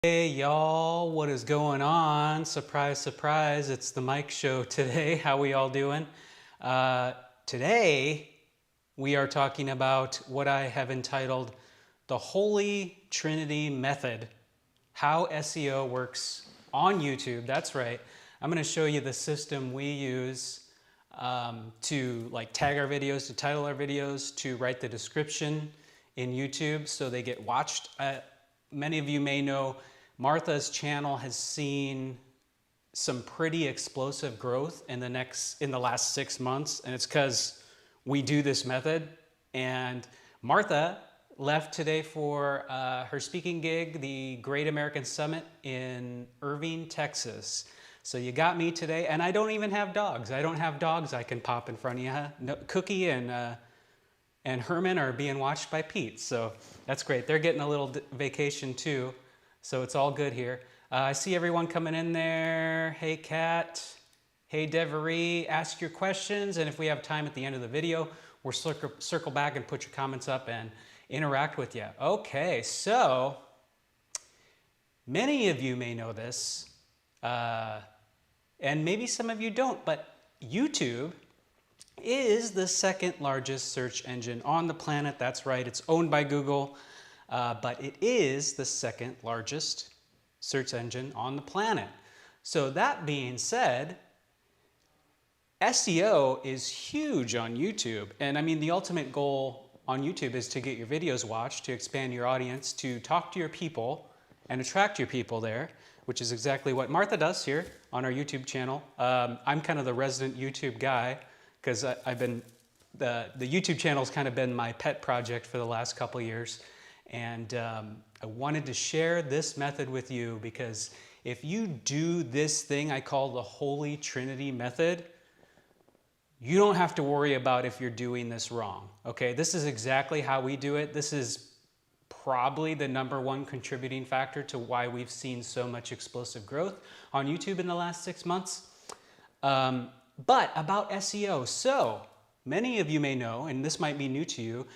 Hey y'all, what is going on? Surprise, surprise, it's the Mike Show today. How we all doing? Today, we are talking about what I have entitled the Holy Trinity Method, how SEO works on YouTube. That's right. I'm going to show you the system we use to tag our videos, to title our videos, to write the description in YouTube so they get watched. Many of you may know Martha's channel has seen some pretty explosive growth in the last 6 months, and it's because we do this method. And Martha left today for her speaking gig, the Great American Summit in Irving, Texas. So you got me today, and I don't even have dogs. I don't have dogs I can pop in front of you. No, Cookie and Herman are being watched by Pete, so that's great. They're getting a little vacation too, so it's all good here. I see everyone coming in there. Hey, Kat. Hey, Devery. Ask your questions, and if we have time at the end of the video, we'll circle back and put your comments up and interact with you. Okay, so many of you may know this, and maybe some of you don't, but YouTube is the second largest search engine on the planet. That's right, it's owned by Google, but it is the second largest search engine on the planet. So that being said, SEO is huge on YouTube. And I mean, the ultimate goal on YouTube is to get your videos watched, to expand your audience, to talk to your people and attract your people there, which is exactly what Martha does here on our YouTube channel. I'm kind of the resident YouTube guy, because I've been, the YouTube channel's kind of been my pet project for the last couple of years. And I wanted to share this method with you because if you do this thing I call the Holy Trinity Method, you don't have to worry about if you're doing this wrong, okay? This is exactly how we do it. This is probably the #1 contributing factor to why we've seen so much explosive growth on YouTube in the last 6 months. But about SEO, so many of you may know, and this might be new to you,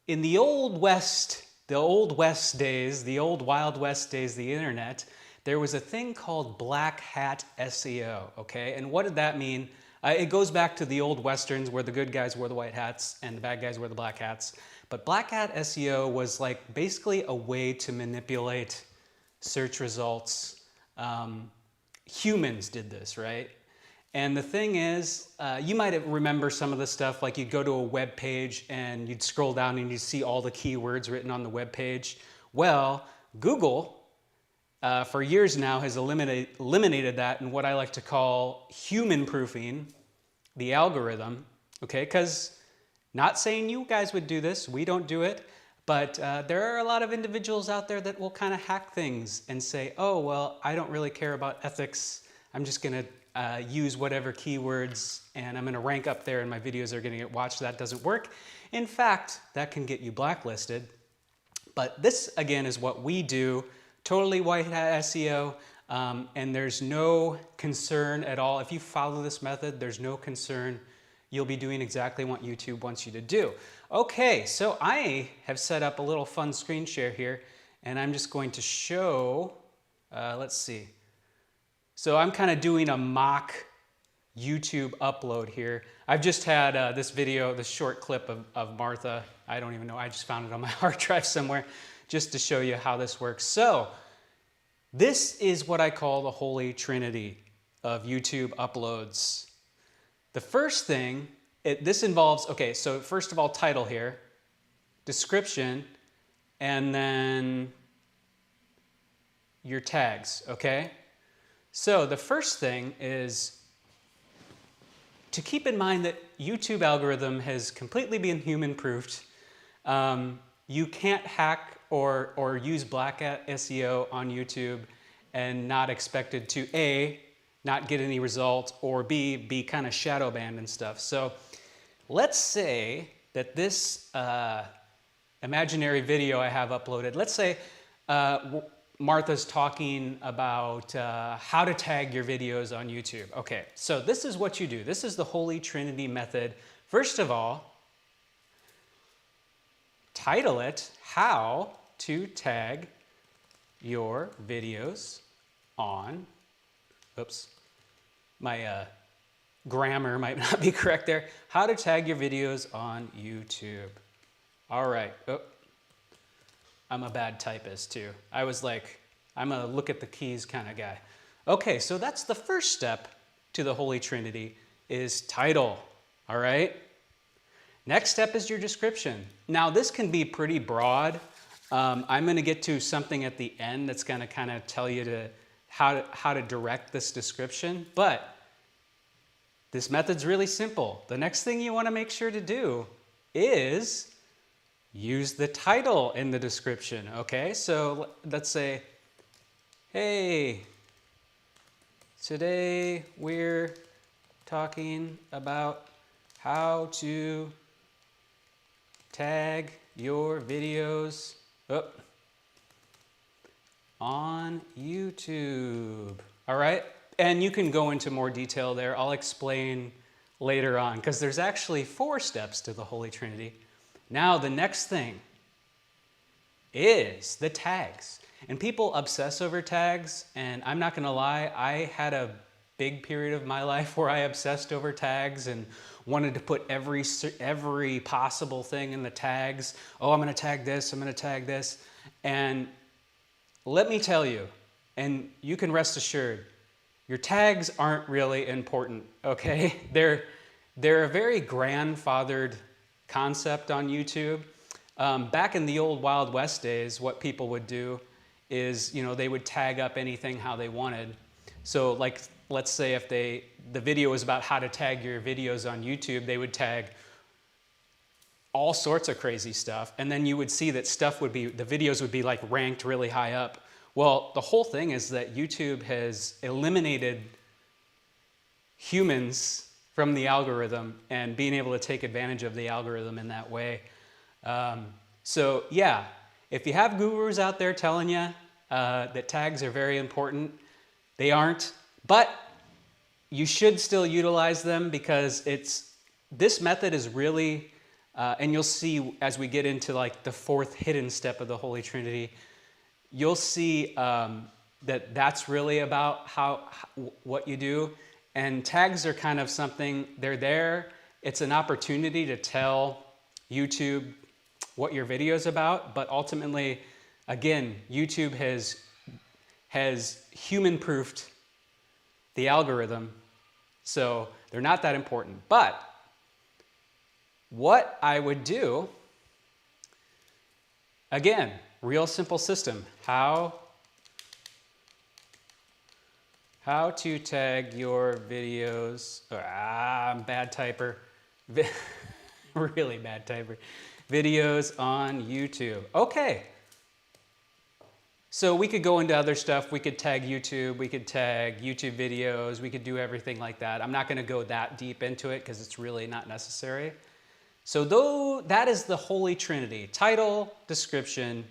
in the old West days, the old Wild West days, the internet, there was a thing called black hat SEO, okay? And what did that mean? It goes back to the old Westerns where the good guys wore the white hats and the bad guys wore the black hats. But black hat SEO was like basically a way to manipulate search results. Humans did this, right? And the thing is, you might remember some of the stuff, like you'd go to a web page and you'd scroll down and you'd see all the keywords written on the web page. Well, Google, for years now, has eliminated that in what I like to call human-proofing the algorithm, okay? Because not saying you guys would do this, we don't do it, but there are a lot of individuals out there that will kind of hack things and say, oh, well, I don't really care about ethics. I'm just going to use whatever keywords and I'm going to rank up there and my videos are going to get watched. That doesn't work. In fact, that can get you blacklisted. But this, again, is what we do. Totally white hat SEO. And there's no concern at all. If you follow this method, there's no concern. You'll be doing exactly what YouTube wants you to do. Okay, so I have set up a little fun screen share here, and I'm just going to show, let's see. So I'm kind of doing a mock YouTube upload here. I've just had this video, this short clip of Martha. I don't even know, I just found it on my hard drive somewhere just to show you how this works. So this is what I call the Holy Trinity of YouTube uploads. The first thing, this involves, okay, so first of all, title here, description, and then your tags, okay? So the first thing is to keep in mind that YouTube algorithm has completely been human-proofed. You can't hack or use black hat SEO on YouTube and not expected to A, not get any results, or B, be kind of shadow banned and stuff. So let's say that this imaginary video I have uploaded, let's say Martha's talking about how to tag your videos on YouTube. Okay, so this is what you do. This is the Holy Trinity method. First of all, title it, How to Tag your videos on, oops, my grammar might not be correct there. How to tag your videos on YouTube. All right. Oh, I'm a bad typist too. I was like, I'm a look at the keys kind of guy. Okay, so that's the first step to the Holy Trinity is title. All right. Next step is your description. Now this can be pretty broad. I'm going to get to something at the end that's going to kind of tell you how to direct this description, but this method's really simple. The next thing you want to make sure to do is use the title in the description, okay? So let's say, hey, today we're talking about how to tag your videos on YouTube. All right? And you can go into more detail there. I'll explain later on because there's actually 4 steps to the Holy Trinity. Now, the next thing is the tags. And people obsess over tags, and I'm not going to lie, I had a big period of my life where I obsessed over tags and wanted to put every possible thing in the tags. Oh, I'm going to tag this, I'm going to tag this. And let me tell you, and you can rest assured, your tags aren't really important, okay? They're a very grandfathered concept on YouTube. Back in the old Wild West days, what people would do is, you know, they would tag up anything how they wanted. So like, let's say if the video was about how to tag your videos on YouTube, they would tag all sorts of crazy stuff. And then you would see that the videos would be like ranked really high up. Well, the whole thing is that YouTube has eliminated humans from the algorithm and being able to take advantage of the algorithm in that way. So yeah, if you have gurus out there telling you that tags are very important, they aren't, but you should still utilize them because this method is really, and you'll see as we get into like the 4th hidden step of the Holy Trinity, you'll see that's really about what you do. And tags are kind of something, they're there. It's an opportunity to tell YouTube what your video is about, but ultimately, again, YouTube has human-proofed the algorithm, so they're not that important. But what I would do, again, real simple system, how to tag your videos, I'm a bad typer, really bad typer, videos on YouTube. Okay. So we could go into other stuff. We could tag YouTube. We could tag YouTube videos. We could do everything like that. I'm not going to go that deep into it because it's really not necessary. So that is the Holy Trinity: title, description,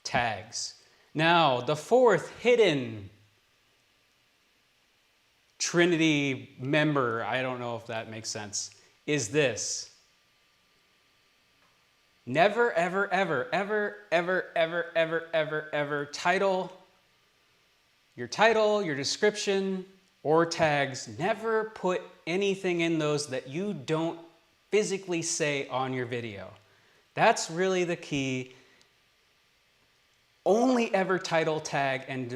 tags. Now, the 4th hidden Trinity member, I don't know if that makes sense, is this. Never, ever, ever, ever, ever, ever, ever, ever, ever title, your description, or tags, never put anything in those that you don't physically say on your video. That's really the key. Only ever title, tag, and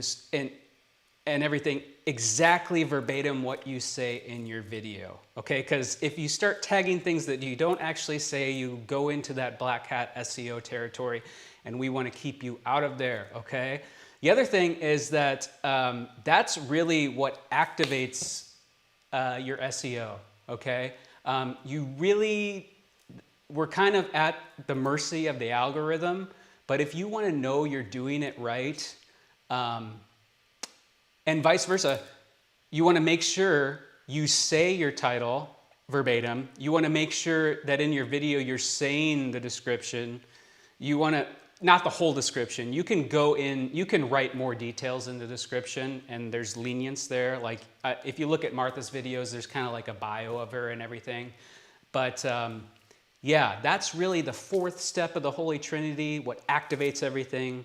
everything exactly verbatim what you say in your video, okay? Because if you start tagging things that you don't actually say, you go into that black hat SEO territory, and we want to keep you out of there, okay? The other thing is that that's really what activates your SEO, okay? We're kind of at the mercy of the algorithm, but if you want to know you're doing it right, and vice versa, you want to make sure you say your title verbatim. You want to make sure that in your video you're saying the description. You want to, not the whole description. You can go in, you can write more details in the description, and there's lenience there. Like if you look at Martha's videos, there's kind of like a bio of her and everything. But yeah, that's really the 4th step of the Holy Trinity, what activates everything.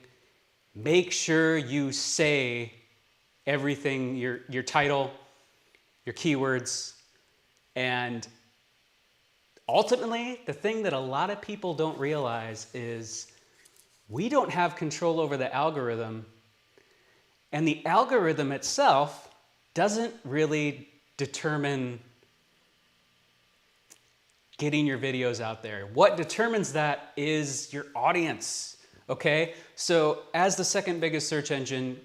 make sure you say everything, your title, your keywords, and ultimately, the thing that a lot of people don't realize is we don't have control over the algorithm, and the algorithm itself doesn't really determine getting your videos out there. What determines that is your audience, okay? So as the second biggest search engine,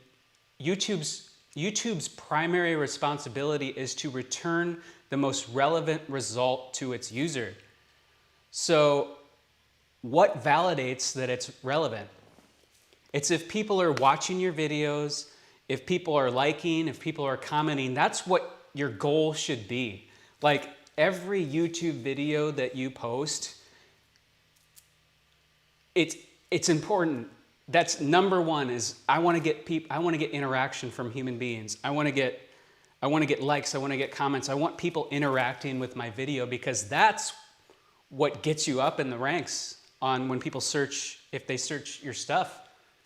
YouTube's primary responsibility is to return the most relevant result to its user. So what validates that it's relevant? It's if people are watching your videos, if people are liking, if people are commenting. That's what your goal should be. Like every YouTube video that you post, it's important. That's number one. Is I want to get interaction from human beings. I want to get likes. I want to get comments. I want people interacting with my video, because that's what gets you up in the ranks on when people search, if they search your stuff.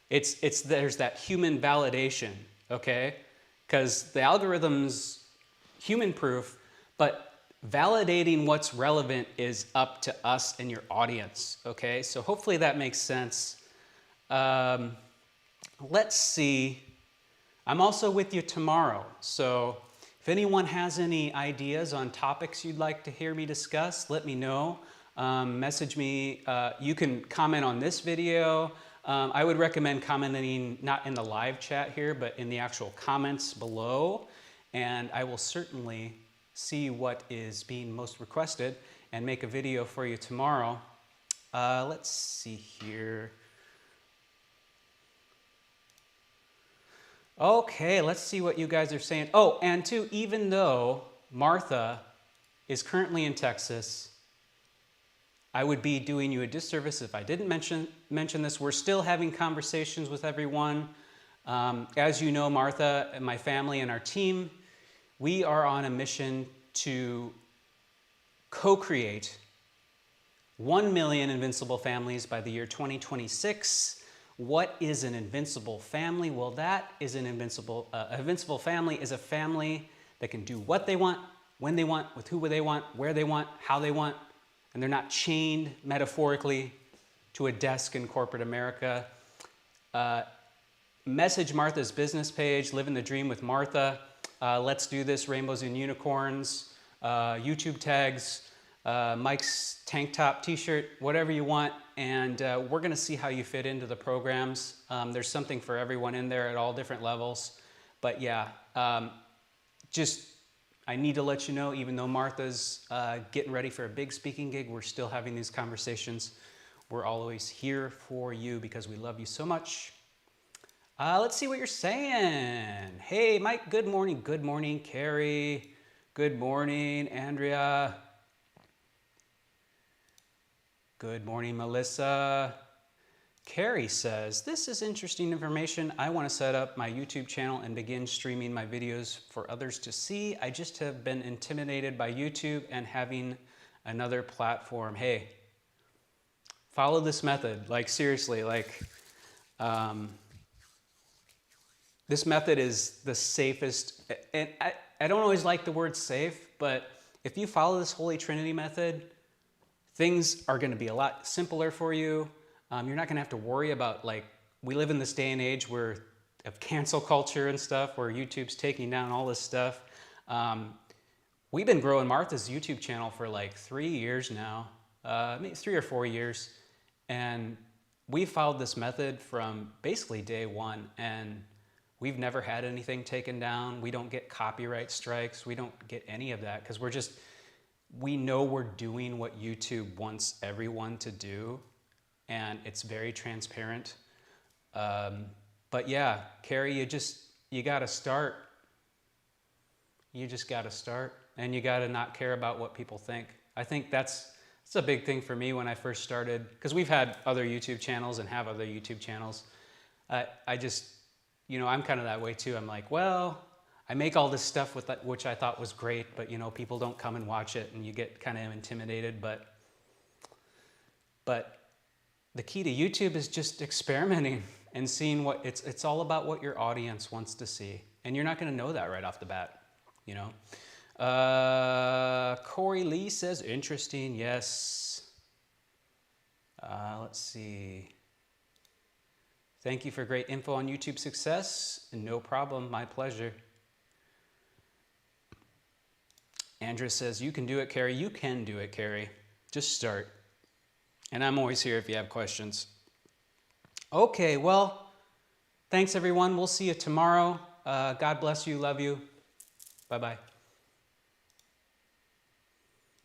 There's that human validation, okay? Because the algorithm's human proof, but validating what's relevant is up to us and your audience, okay? So hopefully that makes sense. Let's see. I'm also with you tomorrow. So if anyone has any ideas on topics you'd like to hear me discuss, let me know. Message me. You can comment on this video. I would recommend commenting not in the live chat here, but in the actual comments below. And I will certainly see what is being most requested and make a video for you tomorrow. Let's see here. Okay, let's see what you guys are saying. Oh, and too, even though Martha is currently in Texas, I would be doing you a disservice if I didn't mention this. We're still having conversations with everyone. As you know, Martha and my family and our team, we are on a mission to co-create 1 million invincible families by the year 2026. What is an invincible family? Well, that is an invincible family is a family that can do what they want, when they want, with who they want, where they want, how they want, and they're not chained metaphorically to a desk in corporate America. Message Martha's business page, Livin the Dream with Martha. Let's do this, rainbows and unicorns, YouTube tags, Mike's tank top t-shirt, whatever you want. And we're gonna see how you fit into the programs. There's something for everyone in there at all different levels. But yeah, I need to let you know, even though Martha's getting ready for a big speaking gig, we're still having these conversations. We're always here for you because we love you so much. Let's see what you're saying. Hey, Mike, good morning. Good morning, Carrie. Good morning, Andrea. Good morning, Melissa. Carrie says, this is interesting information. I want to set up my YouTube channel and begin streaming my videos for others to see. I just have been intimidated by YouTube and having another platform. Hey, follow this method. Like seriously, this method is the safest. And I don't always like the word safe, but if you follow this Holy Trinity method, things are going to be a lot simpler for you. You're not going to have to worry about, we live in this day and age of cancel culture and stuff, where YouTube's taking down all this stuff. We've been growing Martha's YouTube channel for 3 years now, maybe 3 or 4 years. And we followed this method from basically day one, and we've never had anything taken down. We don't get copyright strikes. We don't get any of that because we know we're doing what YouTube wants everyone to do, and it's very transparent. But yeah, Carrie, you gotta start. You just gotta start, and you gotta not care about what people think. I think that's a big thing for me when I first started, because we've had other YouTube channels and have other YouTube channels. I'm kind of that way too. I'm like, well, I make all this stuff which I thought was great, but people don't come and watch it, and you get kind of intimidated. But the key to YouTube is just experimenting and seeing what it's all about what your audience wants to see. And you're not going to know that right off the bat, you know. Corey Lee says, interesting. Yes. Let's see. Thank you for great info on YouTube success. No problem. My pleasure. Andrea says, you can do it, Carrie. You can do it, Carrie. Just start. And I'm always here if you have questions. Okay, well, thanks everyone. We'll see you tomorrow. God bless you. Love you. Bye-bye.